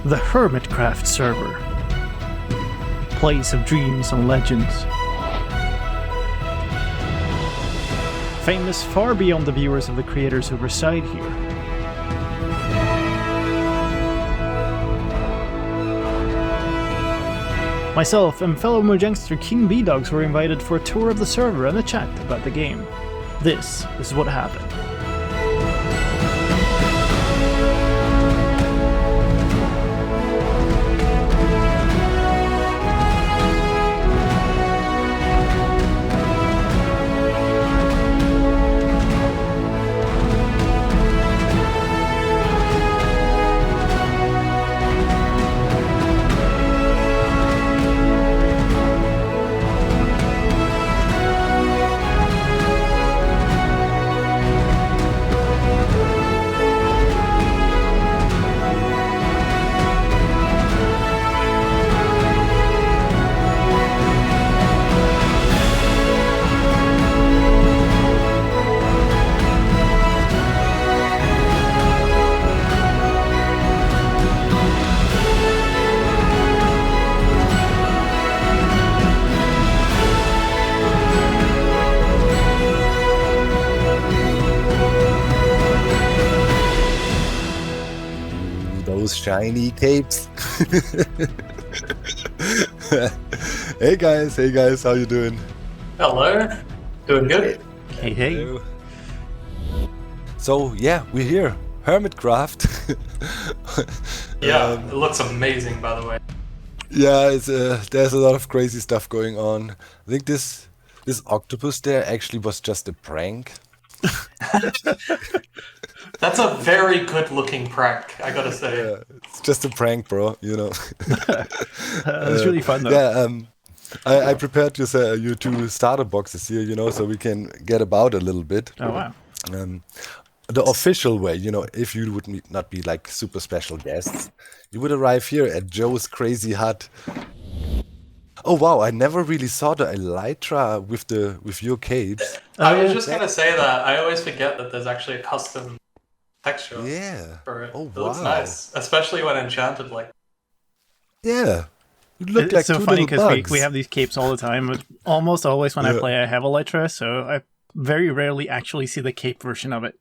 the Hermitcraft server. Place of dreams and legends. Famous far beyond the viewers of the creators who reside here. Myself and fellow Mojangster Kingbdogz were invited for a tour of the server and a chat about the game. This is what happened. Those shiny capes. Hey guys, how you doing? Hello, doing good. Hey. So yeah, we're here, Hermitcraft. Yeah, it looks amazing, by the way. Yeah, it's there's a lot of crazy stuff going on. I think this octopus there actually was just a prank. That's a very good-looking prank, I gotta say. Yeah, it's just a prank, bro. You know. It's really fun though. Yeah. I prepared you two starter boxes here, you know, so we can get about a little bit. Oh wow. The official way, you know, if you would not be like super special guests, you would arrive here at Joe's crazy hut. Oh wow, I never really saw the Elytra with your capes. I was just gonna say that. I always forget that there's actually a custom texture for it. Oh, it looks wow. nice, especially when enchanted like. Yeah. You look like It's so two funny little because bugs. we have these capes all the time. But almost always when I play, I have Elytra, so I very rarely actually see the cape version of it.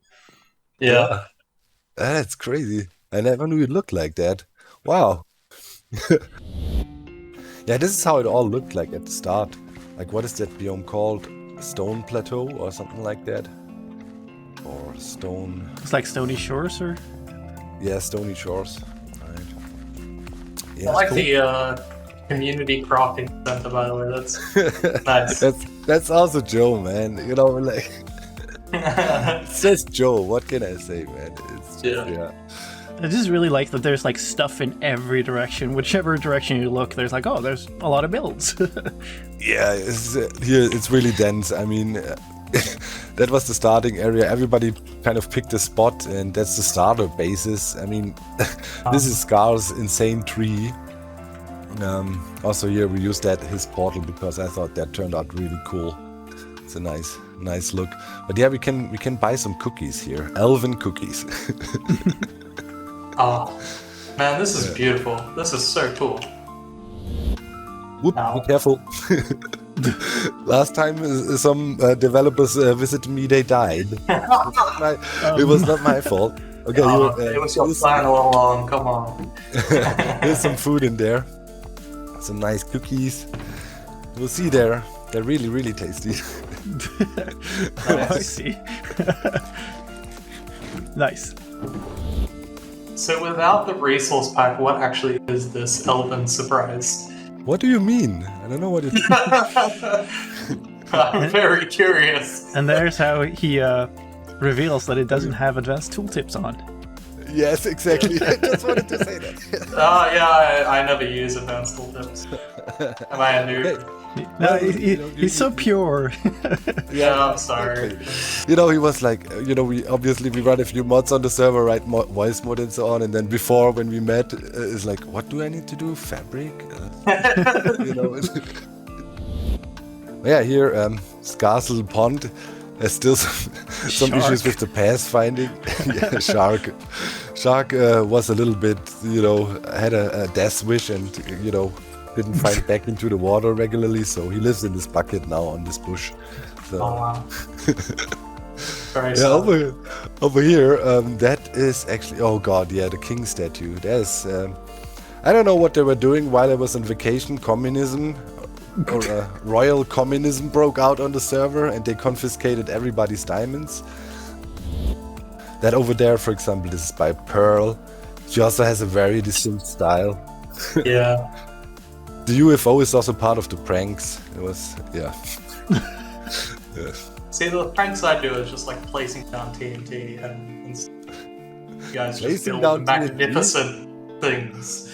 Yeah. That's crazy. I never knew it looked like that. Wow. Yeah, this is how it all looked like at the start. Like, what is that biome called? Stone Plateau or something like that? Or Stone... It's like Stony Shores, or? Yeah, Stony Shores. Right. Yeah, I like cool. the community crafting center, by the way. That's nice. That's also Joe, man. You know, like... It's just Joe. What can I say, man? It's just, yeah. I just really like that there's like stuff in every direction. Whichever direction you look, there's like, oh, there's a lot of builds. Yeah, here it's really dense. I mean, that was the starting area. Everybody kind of picked a spot, and that's the starter basis. I mean, this is Scar's insane tree. Also here we used his portal because I thought that turned out really cool. It's a nice look. But yeah, we can buy some cookies here, elven cookies. Oh, man, this is beautiful. This is so cool. Whoop, be careful. Last time some developers visited me, they died. It was not my fault. Okay, it was your plan all along, come on. There's some food in there. Some nice cookies. We'll see there. They're really, really tasty. I see. Nice. So without the resource pack, what actually is this elven surprise? What do you mean? I don't know what it is. I'm very curious. And there's how he reveals that it doesn't have advanced tooltips on. Yes, exactly. I just wanted to say that. Yeah, I never use advanced tooltips. Am I a noob? No, he's so pure. Yeah, I'm sorry. You know, he was like, you know, we run a few mods on the server, right? Voice mod and so on. And then before, when we met, it's like, what do I need to do? Fabric? You know. Yeah, here, Scar's little pond. There's still some issues with the path finding. Yeah, shark Shark was a little bit, had a death wish and, didn't find back into the water regularly, so he lives in this bucket now on this bush. So. Oh wow. Very Yeah, sad. over here, that is actually, oh god, yeah, the king statue. There's, I don't know what they were doing while I was on vacation. Communism or royal communism broke out on the server and they confiscated everybody's diamonds. That over there, for example, this is by Pearl. She also has a very distinct style. Yeah. The UFO is also part of the pranks. It was, yeah. Yeah. See, the pranks I do is just like placing down TNT and you guys just Placing build down magnificent things.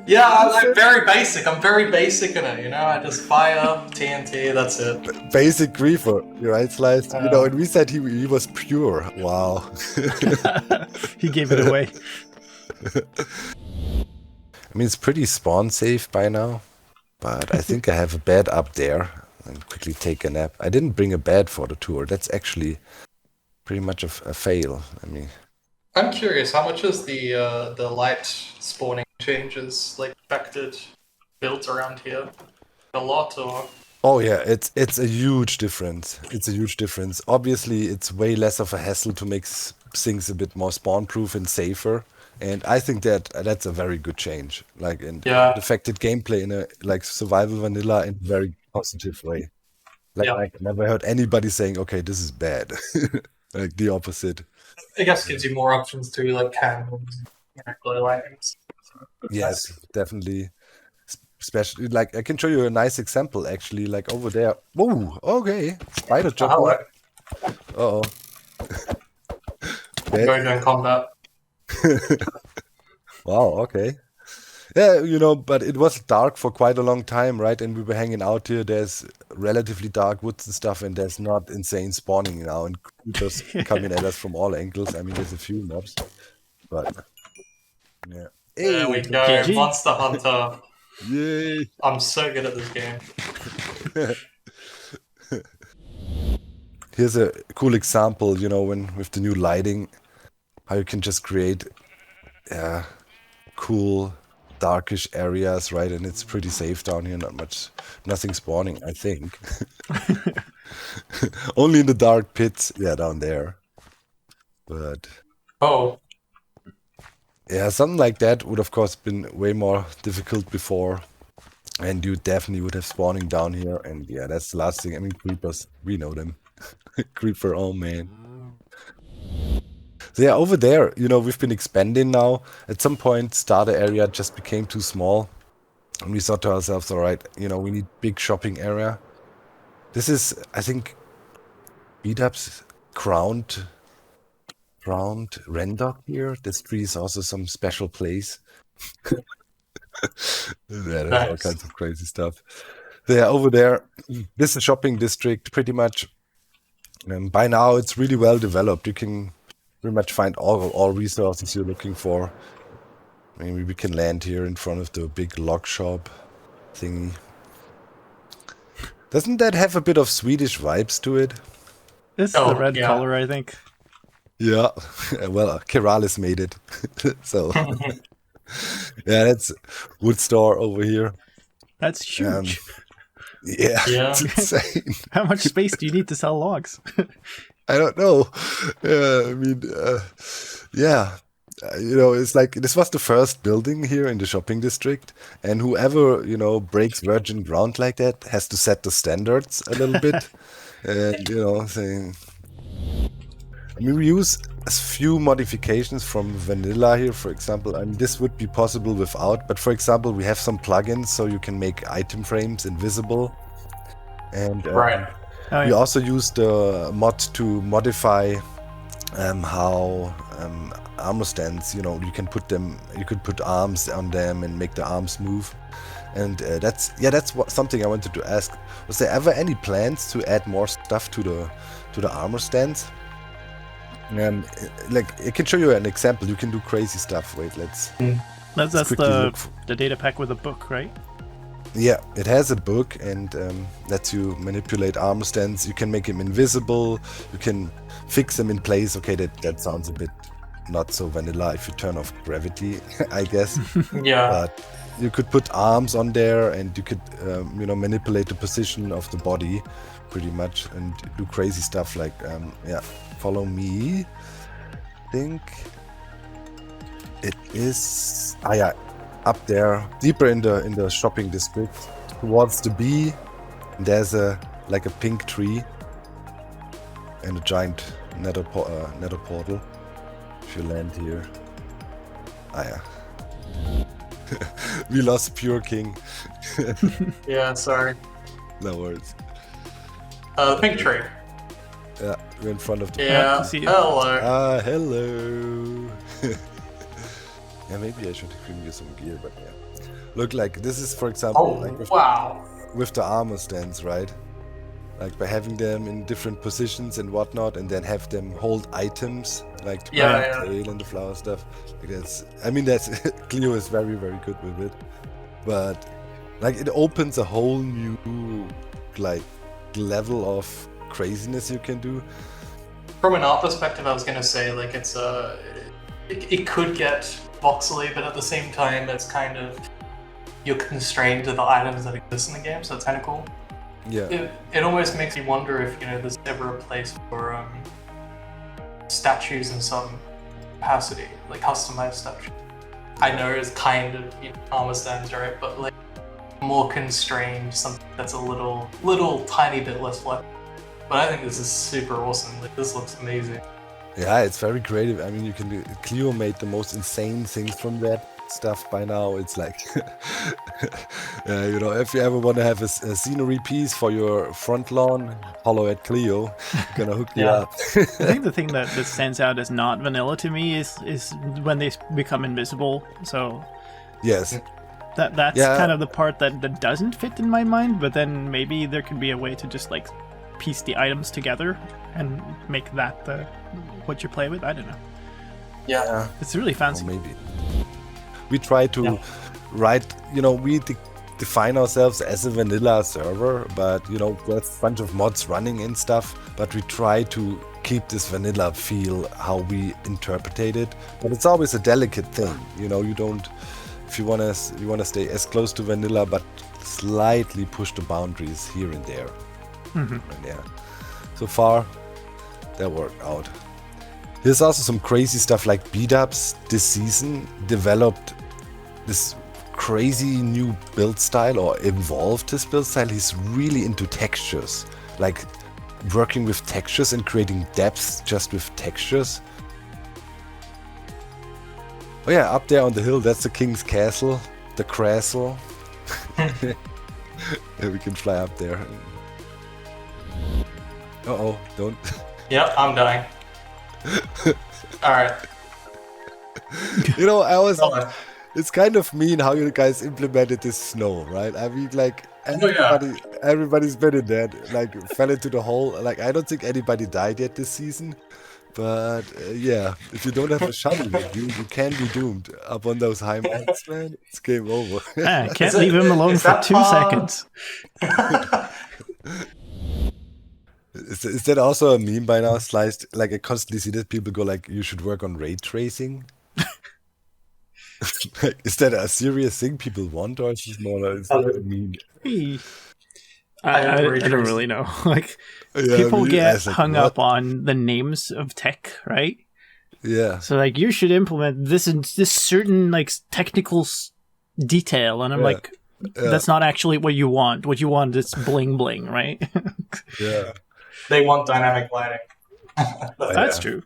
Yeah, I'm very basic. I'm very basic in it, I just fire TNT, that's it. Basic griefer, right, Slice? And we said he was pure. Wow. He gave it away. I mean, it's pretty spawn safe by now, but I think I have a bed up there. And quickly take a nap. I didn't bring a bed for the tour. That's actually pretty much a fail. I mean, I'm curious, how much is the light spawning changes like affected built around here? A lot or? oh yeah, it's a huge difference. It's a huge difference. Obviously, it's way less of a hassle to make things a bit more spawn-proof and safer. And I think that's a very good change. Like, and Yeah. it affected gameplay in a like survival vanilla in a very positive way. Like, Yeah. I never heard anybody saying, "Okay, this is bad." Like the opposite. I guess gives you more options to like candles, glow lights. Yes, definitely. Especially, like, I can show you a nice example actually. Like over there. Whoa. Okay. Spider jump. Hello. Uh-oh. I'm going to combat. Wow. Okay. Yeah, but it was dark for quite a long time, right? And we were hanging out here. There's relatively dark woods and stuff, and there's not insane spawning now, and creepers coming at us from all angles. I mean, there's a few mobs, but yeah. There we go, GG. Monster Hunter. Yay! I'm so good at this game. Here's a cool example, when with the new lighting, how you can just create, cool, darkish areas, right? And it's pretty safe down here. Nothing spawning, I think. Only in the dark pits, down there. But Oh, yeah, something like that would of course been way more difficult before, and you definitely would have spawning down here. And yeah, that's the last thing. I mean, creepers, we know them. Creeper, oh man. So yeah, over there, we've been expanding now. At some point, starter area just became too small. And we thought to ourselves, all right, we need big shopping area. This is, I think, Beat-Up's crowned Rendog here. This tree is also some special place. There's all Nice. kinds of crazy stuff. So yeah, over there, this is a shopping district, pretty much. By now, it's really well developed. You can pretty much find all resources you're looking for. I mean, we can land here in front of the big log shop thingy. Doesn't that have a bit of Swedish vibes to it? It's Oh, the red yeah. color, I think. Yeah. Well, Keralis made it. So, yeah, that's wood store over here. That's huge. Yeah, Yeah. it's insane. How much space do you need to sell logs? I don't know. I mean, yeah. It's like this was the first building here in the shopping district, and whoever breaks virgin ground like that has to set the standards a little bit, and saying. I mean, we use a few modifications from vanilla here, for example. I mean, this would be possible without, but for example, we have some plugins so you can make item frames invisible, and Right. Oh, we yeah. also use the mod to modify how armor stands. You can you could put arms on them and make the arms move. And that's something I wanted to ask. Was there ever any plans to add more stuff to the armor stands? Like I can show you an example. You can do crazy stuff. Wait, let's That's quickly look the data pack with a book, right? Yeah, it has a book and lets you manipulate armor stands. You can make them invisible. You can fix them in place. Okay, that sounds a bit not so vanilla if you turn off gravity, I guess. Yeah. But you could put arms on there, and you could, manipulate the position of the body, pretty much, and do crazy stuff like, follow me. I think it is, up there, deeper in the shopping district, towards the bee. There's a pink tree and a giant nether portal. If you land here, we lost Pure King. Yeah, sorry. No worries. The pink tree. Yeah, we're in front of the. Yeah. see you. Hello. Hello. Yeah, maybe I should bring you some gear, but yeah. Look, like this is, for example, Oh, wow. with the armor stands, right? Like by having them in different positions and whatnot, and then have them hold items, like to Yeah, the tail and the flower stuff. Like that's Cleo is very, very good with it. But like it opens a whole new like level of craziness you can do. From an art perspective, I was gonna say like it's it could get voxely, but at the same time, it's kind of you're constrained to the items that exist in the game, so it's kind of cool. Yeah. It almost makes me wonder if there's ever a place for statues in some capacity, like customized statues. I know it's kind of armor stands, right? But like more constrained, something that's a little tiny bit less flexible. But I think this is super awesome. Like this looks amazing. Yeah, it's very creative. I mean, you can do. Cleo made the most insane things from that stuff by now. It's like, if you ever want to have a scenery piece for your front lawn, holler at Cleo. Gonna hook you up. I think the thing that stands out as not vanilla to me is when they become invisible. So Yes. that's kind of the part that doesn't fit in my mind. But then maybe there could be a way to just like piece the items together and make that what you play with. I don't know. Yeah. It's really fancy. Or maybe. We try to write, we define ourselves as a vanilla server, but, there's a bunch of mods running and stuff, but we try to keep this vanilla feel how we interpretate it. But it's always a delicate thing, you don't, if you want to stay as close to vanilla, but slightly push the boundaries here and there. Mm-hmm. And yeah, so far, that worked out. There's also some crazy stuff like B-Dubs this season developed this crazy new build style, or evolved his build style. He's really into textures, like working with textures and creating depths just with textures. Oh yeah, up there on the hill, that's the king's castle, the castle. Yeah, we can fly up there. Uh-oh, don't. Yep, I'm dying. Alright. It's kind of mean how you guys implemented this snow, right? I mean, like, everybody's been in there, like, fell into the hole. Like, I don't think anybody died yet this season. But, if you don't have a shovel with you, you can be doomed. Up on those high mountains, man, it's game over. Can't leave him alone for 2 seconds. Is that also a meme by now, Sliced? Like, I constantly see that people go like, you should work on ray tracing. Like, is that a serious thing people want, or is it more like a meme? I don't really know. Like, people get hung up on the names of tech, right? Yeah. So like, you should implement this certain like technical detail, and I'm like, that's not actually what you want. What you want is bling bling, right? Yeah. They want dynamic lighting. That's true.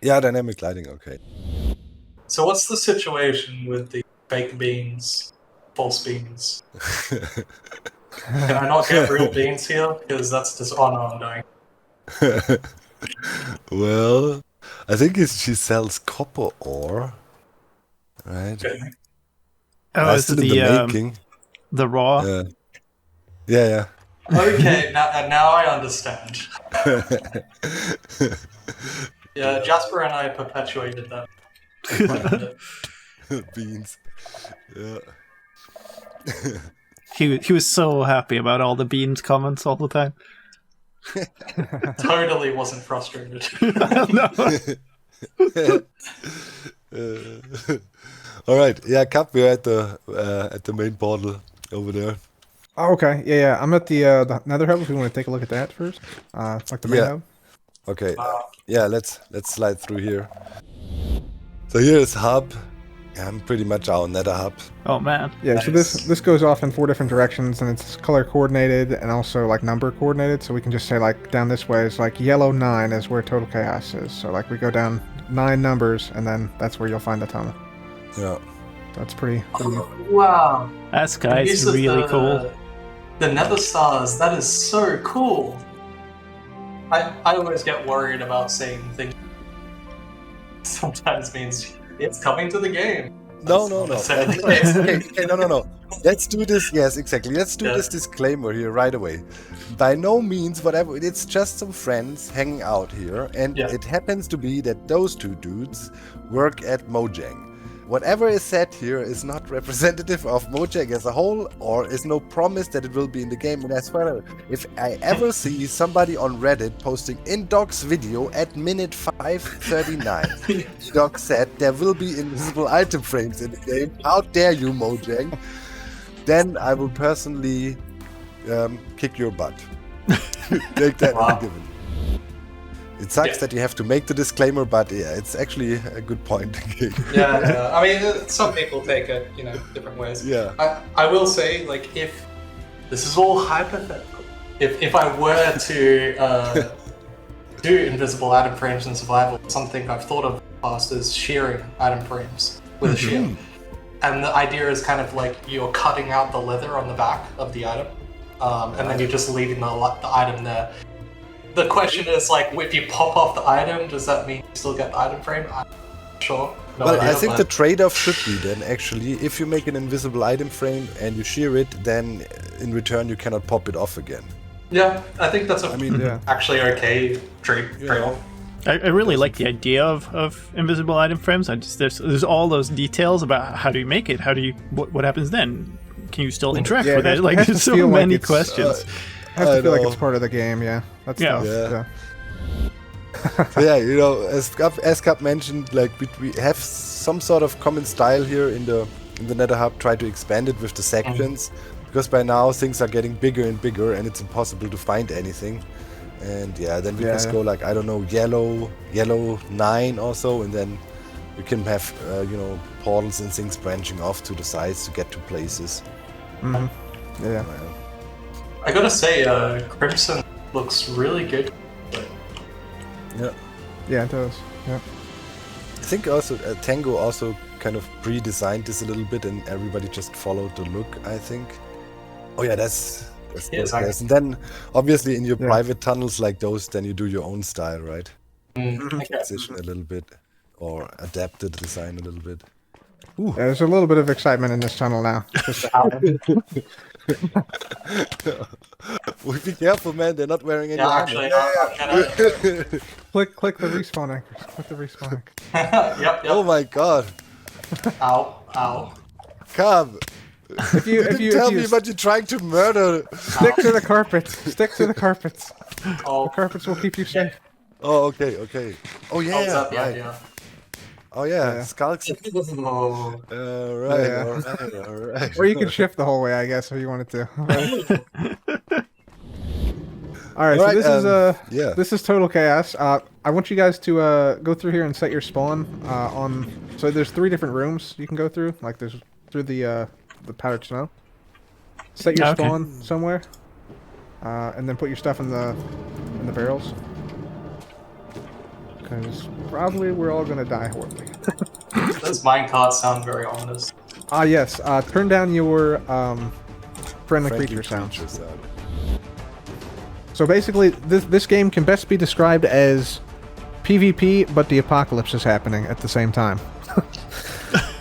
Yeah, dynamic lighting, okay. So what's the situation with the fake beans, false beans? Can I not get real beans here? Because that's just I'm dying. Well, I think she sells copper ore, right? Okay. Oh, is it the raw? Yeah. Okay, now I understand. Yeah, Jasper and I perpetuated that. Beans. Yeah. He was so happy about all the beans comments all the time. Totally wasn't frustrated. No. All right, yeah, Cap, we're at the main portal over there. Oh, okay. Yeah. I'm at the Nether hub. If you want to take a look at that first, like the main hub. Okay. Yeah, let's slide through here. So here is hub. I'm pretty much our Nether hub. Oh man. Yeah. Nice. So this goes off in 4 different directions, and it's color coordinated and also like number coordinated. So we can just say like down this way is like yellow 9 is where total chaos is. So like we go down 9 numbers, and then that's where you'll find the tunnel. Yeah. That's pretty. Oh, wow. That sky's Use of really cool. The nether stars, that is so cool. I always get worried about saying things. Sometimes means it's coming to the game. No. Okay, no. Let's do this. Yes, exactly. Let's do this disclaimer here right away. By no means, whatever. It's just some friends hanging out here, and it happens to be that those 2 dudes work at Mojang. Whatever is said here is not representative of Mojang as a whole, or is no promise that it will be in the game. And as well, if I ever see somebody on Reddit posting Indog's video at minute 5:39, Dog said there will be invisible item frames in the game. How dare you, Mojang? Then I will personally kick your butt. Take that as a given. It sucks that you have to make the disclaimer, but yeah, it's actually a good point. Yeah. I mean, some people take it, different ways. Yeah. I will say, like, if this is all hypothetical, if I were to do invisible item frames in survival, something I've thought of in the past is shearing item frames with a shear. And the idea is kind of like you're cutting out the leather on the back of the item, and then you're just leaving the item there. The question is, like, if you pop off the item, does that mean you still get the item frame? I'm not sure. Well, I think the trade-off should be then, actually, if you make an invisible item frame and you shear it, then in return you cannot pop it off again. Yeah, I think that's actually okay trade-off. I really like the idea of invisible item frames. There's all those details about how do you make it, what happens then? Can you still interact with it? Like, there's so many questions. I have to feel like it's part of the game, That's tough. So yeah, as Cap mentioned, like we have some sort of common style here in the Nether hub. Try to expand it with the sections, because by now things are getting bigger and bigger, and it's impossible to find anything. And then we just go like, I don't know, yellow 9 or so, and then we can have portals and things branching off to the sides to get to places. Yeah. I gotta say, Crimson looks really good. Yeah, it does. Yeah. I think also Tango also kind of pre-designed this a little bit, and everybody just followed the look, I think. Oh yeah, that's exactly. And then obviously in your private tunnels like those, then you do your own style, right? Transition a little bit, or adapt the design a little bit. Yeah, there's a little bit of excitement in this tunnel now. Well, be careful, man. They're not wearing any armor. Click the respawn anchors. Click the respawn anchors. Yep. Oh my god. Ow. Come. If you tell me what you're trying to murder. Stick to the carpets. Stick to the carpets. Oh. The carpets will keep you safe. Oh, okay. Oh yeah. Right. Oh yeah, skulks. Oh. All right. Or you can shift the whole way, I guess, if you wanted to. All right, so this is Total Chaos. I want you guys to go through here and set your spawn on. So there's 3 different rooms you can go through. Like there's through the powdered snow. Set your spawn somewhere, and then put your stuff in the barrels. Because probably we're all gonna die horribly. Those minecarts sound very ominous. Yes. Turn down your friendly creature sounds. So basically, this game can best be described as PvP, but the apocalypse is happening at the same time.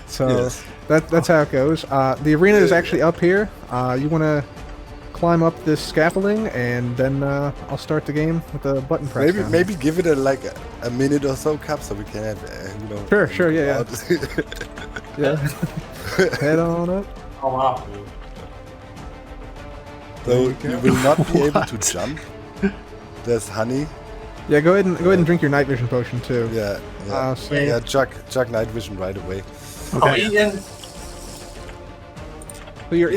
So that's how it goes. The arena is actually up here. You want to climb up this scaffolding, and then I'll start the game with the button press. Maybe give it a minute or so, Cap, so we can have Sure, yeah. Yeah. Head on up. Oh wow. So you will not be able to jump. There's honey. Yeah, go ahead and drink your night vision potion too. Yeah. Chuck night vision right away. Okay. So you're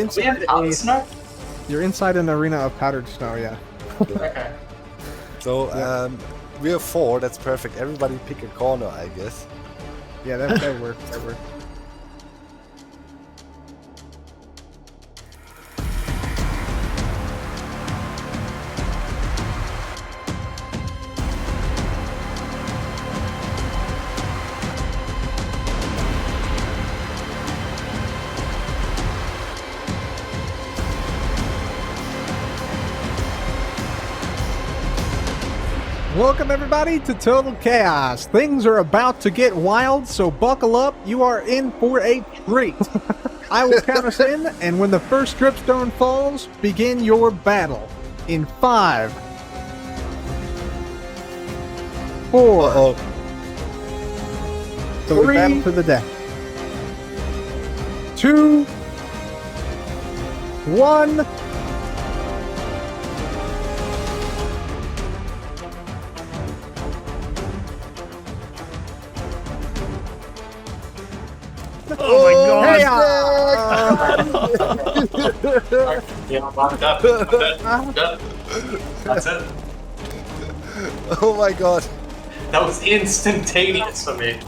inside an arena of powdered snow. Yeah. Okay. So we have 4. That's perfect. Everybody pick a corner, I guess. Yeah, that worked. That worked. Welcome everybody to Total Chaos. Things are about to get wild, so buckle up. You are in for a treat. I will count us in, and when the first dripstone falls, begin your battle. In 5, 4, 3, battle to the death. 2, 1. Oh my god! Yeah, I'm done. That's it. Oh my god. That was instantaneous for me.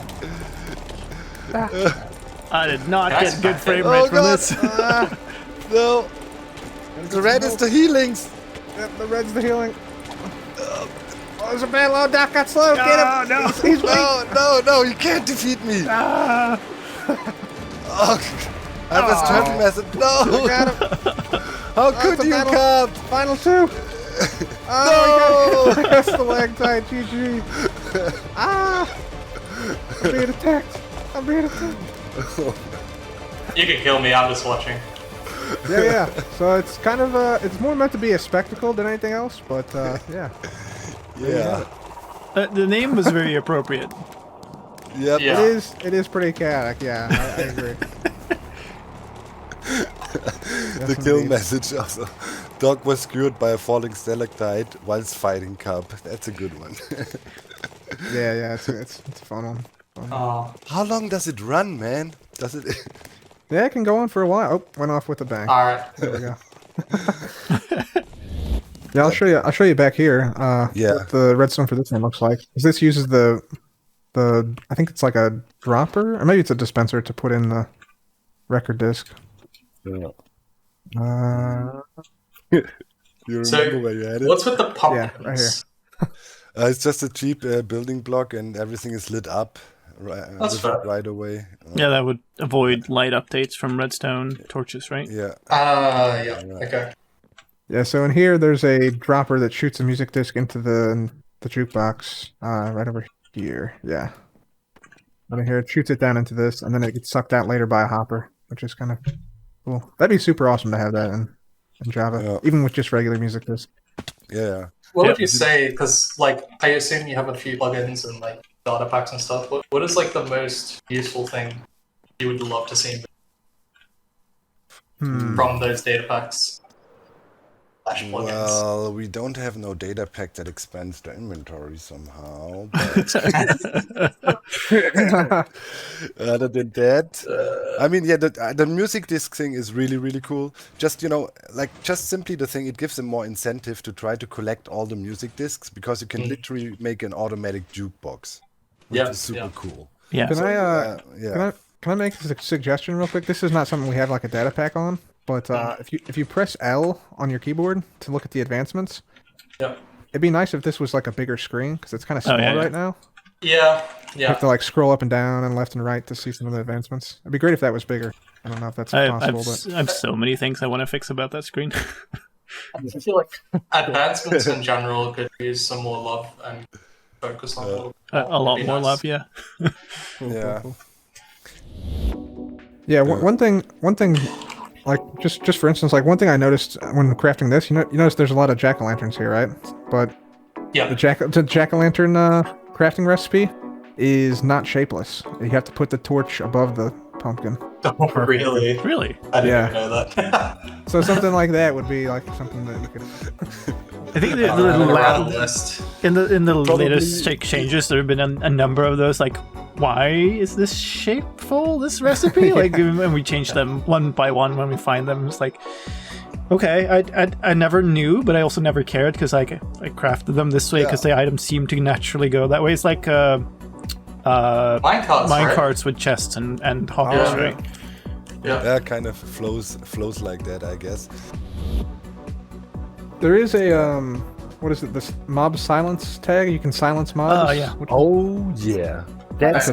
I did not get good frame rate from this. No. The red is the healings. Yep, the red's the healing. Oh, there's a battle. Oh, Doc got slow. Get him. No. He's No, you can't defeat me. Oh, I have a turtle method. No! Got him. How could you, Cap? Final 2. Oh, no! That's the lag tie. GG. I'm being attacked. You can kill me. I'm just watching. Yeah. So it's kind of it's more meant to be a spectacle than anything else, but yeah. Yeah. The name was very appropriate. Yep. Yeah. It is pretty chaotic. Yeah, I agree. The kill message also. Dog was skewered by a falling stalactite whilst fighting Cub. That's a good one. yeah, it's a fun one. Oh. How long does it run, man? Does it? Yeah, it can go on for a while. Oh, went off with a bang. All right. There we go. Yeah, I'll show you back here. What the redstone for this one looks like. This uses the I think it's like a dropper, or maybe it's a dispenser to put in the record disc. Yeah. You remember where you had it? What's with the pumpkins? Yeah, right here. It's just a cheap building block, and everything is lit up right away. Yeah, that would avoid light updates from redstone torches, right? Yeah. Yeah. Okay. Yeah, so in here there's a dropper that shoots a music disc into the jukebox right over here. Yeah. Right here, it shoots it down into this, and then it gets sucked out later by a hopper, which is kind of cool. That'd be super awesome to have that in Java, even with just regular music disc. Yeah. What would you say? Because I assume you have a few plugins and data packs and stuff. What is the most useful thing you would love to see from those data packs? Well, we don't have no data pack that expands the inventory somehow. But other than that, I mean, yeah, the music disc thing is really, really cool. Just just simply the thing, it gives them more incentive to try to collect all the music discs, because you can literally make an automatic jukebox, which is super cool. Yeah. Can I make a suggestion real quick? This is not something we have a data pack on. But if you press L on your keyboard to look at the advancements, it'd be nice if this was a bigger screen, because it's kind of small right now. Yeah. You have to scroll up and down and left and right to see some of the advancements. It'd be great if that was bigger. I don't know if that's possible. I have so many things I want to fix about that screen. I feel like advancements in general could use some more love and focus on a lot more love. Yeah. Cool. Yeah. One thing. Just for instance, one thing I noticed when crafting this, you notice there's a lot of jack-o'-lanterns here, right? But the jack-o'-lantern crafting recipe is not shapeless. You have to put the torch above the pumpkin. Oh, really? Really? I didn't even know that. So something like that would be something that you could I think in the latest changes, there have been a number of those. Like, why is this shapeful? This recipe, like, and we change them one by one when we find them. It's like, okay, I never knew, but I also never cared because I crafted them this way because the items seem to naturally go that way. It's like minecarts with chests and hoppers, right? Yeah, kind of flows like that, I guess. There is a what is it? This mob silence tag. You can silence mobs. Oh yeah. That's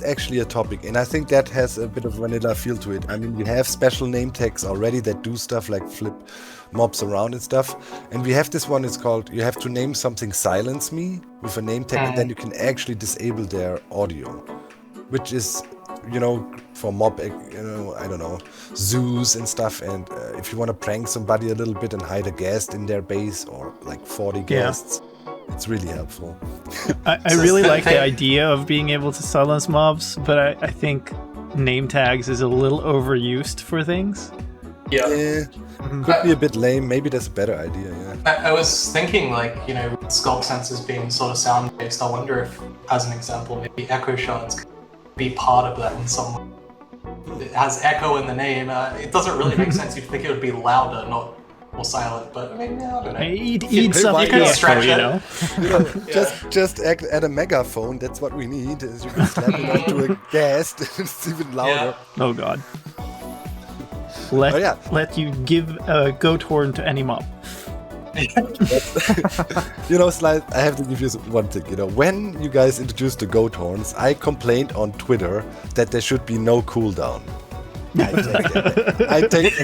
actually a topic, and I think that has a bit of vanilla feel to it. I mean, we have special name tags already that do stuff like flip mobs around and stuff, and we have this one. It's called, you have to name something silence me with a name tag, and then you can actually disable their audio, which is, for mob, I don't know, zoos and stuff, and if you want to prank somebody a little bit and hide a guest in their base or like 40 guests, it's really helpful. I really like the idea of being able to silence mobs, but I think name tags is a little overused for things. Yeah. Could be a bit lame. Maybe that's a better idea, I was thinking, like, sculpt sensors being sort of sound-based, I wonder if, as an example, maybe echo shards could be part of that in some way. It has echo in the name. It doesn't really make sense. You'd think it would be louder, not more silent, but I mean, I don't know. Eat some, you can stretch it. Just add a megaphone. That's what we need. Is you can slap it onto a guest, and it's even louder. Yeah. Oh god. Let you give a goat horn to any mob. Slide, I have to give you one thing. When you guys introduced the goat horns, I complained on Twitter that there should be no cooldown. I take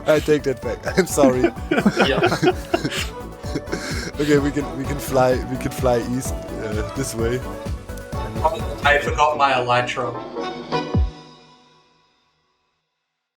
I take that back. I'm sorry. Okay, we can fly east this way. I forgot my Elytra.